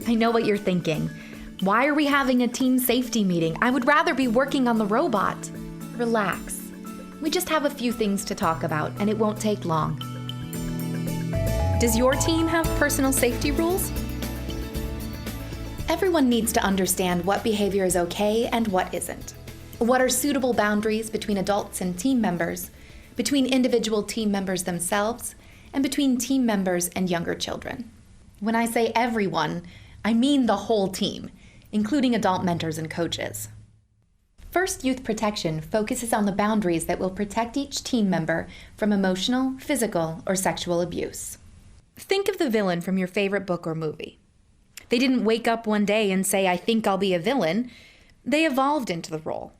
I know what you're thinking. Why are we having a team safety meeting? I would rather be working on the robot. Relax. We just have a few things to talk about, and it won't take long. Does your team have personal safety rules? Everyone needs to understand what behavior is okay and what isn't. What are suitable boundaries between adults and team members, between individual team members themselves, and between team members and younger children. When I say everyone, I mean the whole team, including adult mentors and coaches. First Youth Protection focuses on the boundaries that will protect each team member from emotional, physical, or sexual abuse. Think of the villain from your favorite book or movie. They didn't wake up one day and say, "I think I'll be a villain." They evolved into the role.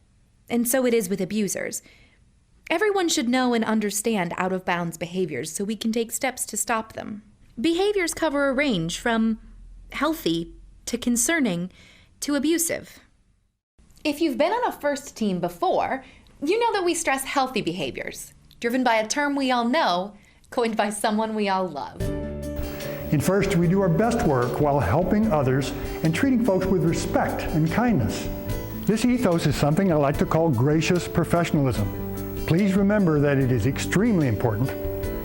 And so it is with abusers. Everyone should know and understand out-of-bounds behaviors so we can take steps to stop them. Behaviors cover a range from healthy to concerning to abusive. If you've been on a first team before, you know that we stress healthy behaviors, driven by a term we all know, coined by someone we all love. In First, we do our best work while helping others and treating folks with respect and kindness. This ethos is something I like to call gracious professionalism. Please remember that it is extremely important.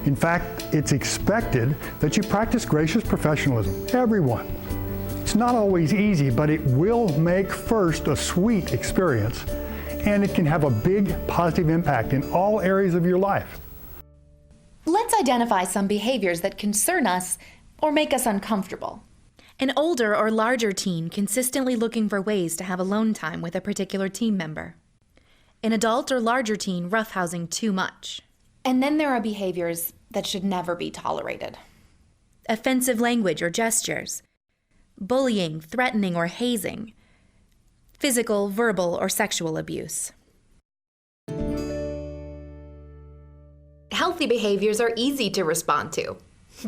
In fact, it's expected that you practice gracious professionalism, everyone. It's not always easy, but it will make First a sweet experience, and it can have a big positive impact in all areas of your life. Let's identify some behaviors that concern us or make us uncomfortable. An older or larger teen consistently looking for ways to have alone time with a particular team member. An adult or larger teen roughhousing too much. And then there are behaviors that should never be tolerated. Offensive language or gestures. Bullying, threatening, or hazing. Physical, verbal, or sexual abuse. Healthy behaviors are easy to respond to.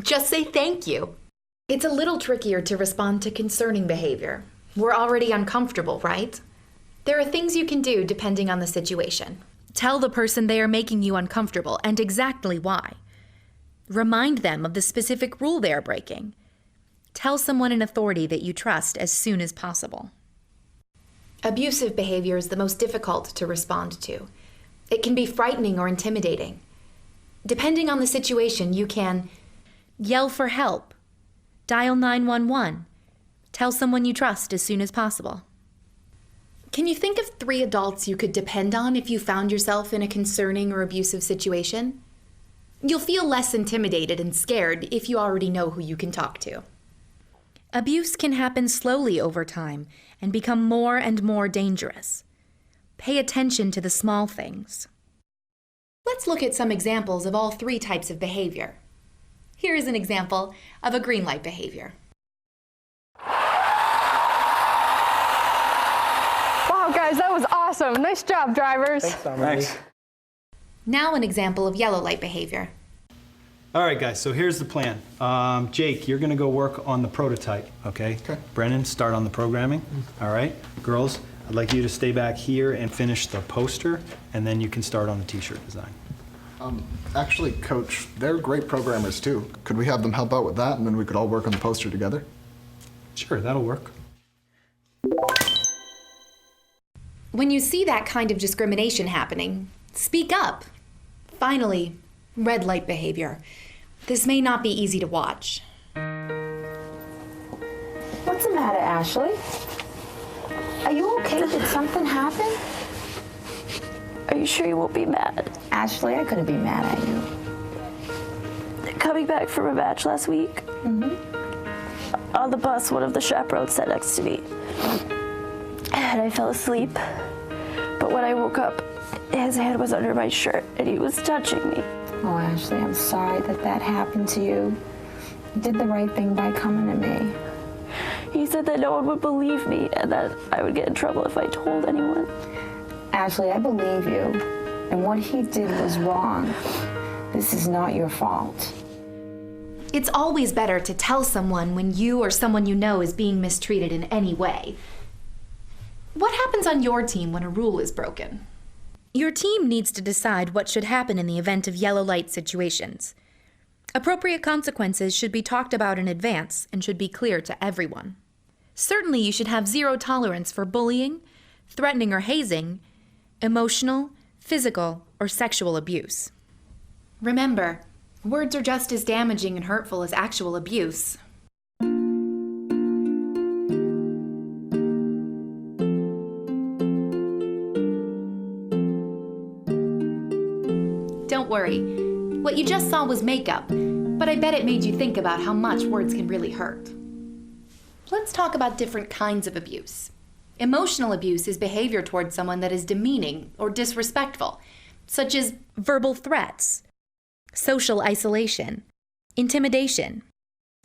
Just say thank you. It's a little trickier to respond to concerning behavior. We're already uncomfortable, right? There are things you can do depending on the situation. Tell the person they are making you uncomfortable and exactly why. Remind them of the specific rule they are breaking. Tell someone in authority that you trust as soon as possible. Abusive behavior is the most difficult to respond to. It can be frightening or intimidating. Depending on the situation, you can yell for help, dial 911, tell someone you trust as soon as possible. Can you think of 3 adults you could depend on if you found yourself in a concerning or abusive situation? You'll feel less intimidated and scared if you already know who you can talk to. Abuse can happen slowly over time and become more and more dangerous. Pay attention to the small things. Let's look at some examples of all 3 types of behavior. Here is an example of a green light behavior. Wow, guys, that was awesome. Nice job, drivers. Thanks. Now an example of yellow light behavior. All right, guys, so here's the plan. Jake, you're gonna go work on the prototype, okay? Okay. Brennan, start on the programming, all right? Girls, I'd like you to stay back here and finish the poster, and then you can start on the t-shirt design. Actually, Coach, they're great programmers too. Could we have them help out with that, and then we could all work on the poster together? Sure, that'll work. When you see that kind of discrimination happening, speak up. Finally, red light behavior. This may not be easy to watch. What's the matter, Ashley? Are you okay? Did something happen? Are you sure you won't be mad? Ashley, I couldn't be mad at you. Coming back from a match last week, on the bus, one of the chaperones sat next to me. And I fell asleep. But when I woke up, his hand was under my shirt and he was touching me. Oh, Ashley, I'm sorry that happened to you. You did the right thing by coming to me. He said that no one would believe me and that I would get in trouble if I told anyone. Ashley, I believe you. And what he did was wrong. This is not your fault. It's always better to tell someone when you or someone you know is being mistreated in any way. What happens on your team when a rule is broken? Your team needs to decide what should happen in the event of yellow light situations. Appropriate consequences should be talked about in advance and should be clear to everyone. Certainly you should have zero tolerance for bullying, threatening or hazing, emotional, physical, or sexual abuse. Remember, words are just as damaging and hurtful as actual abuse. Don't worry, what you just saw was makeup, but I bet it made you think about how much words can really hurt. Let's talk about different kinds of abuse. Emotional abuse is behavior towards someone that is demeaning or disrespectful, such as verbal threats, social isolation, intimidation,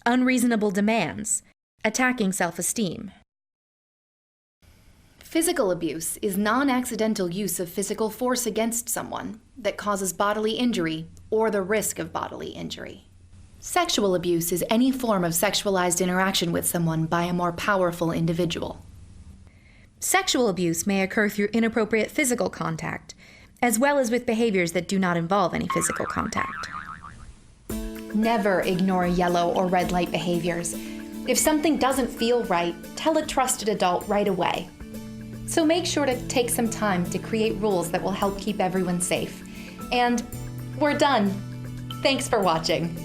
unreasonable demands, attacking self-esteem. Physical abuse is non-accidental use of physical force against someone that causes bodily injury or the risk of bodily injury. Sexual abuse is any form of sexualized interaction with someone by a more powerful individual. Sexual abuse may occur through inappropriate physical contact, as well as with behaviors that do not involve any physical contact. Never ignore yellow or red light behaviors. If something doesn't feel right, tell a trusted adult right away. So make sure to take some time to create rules that will help keep everyone safe. And we're done. Thanks for watching.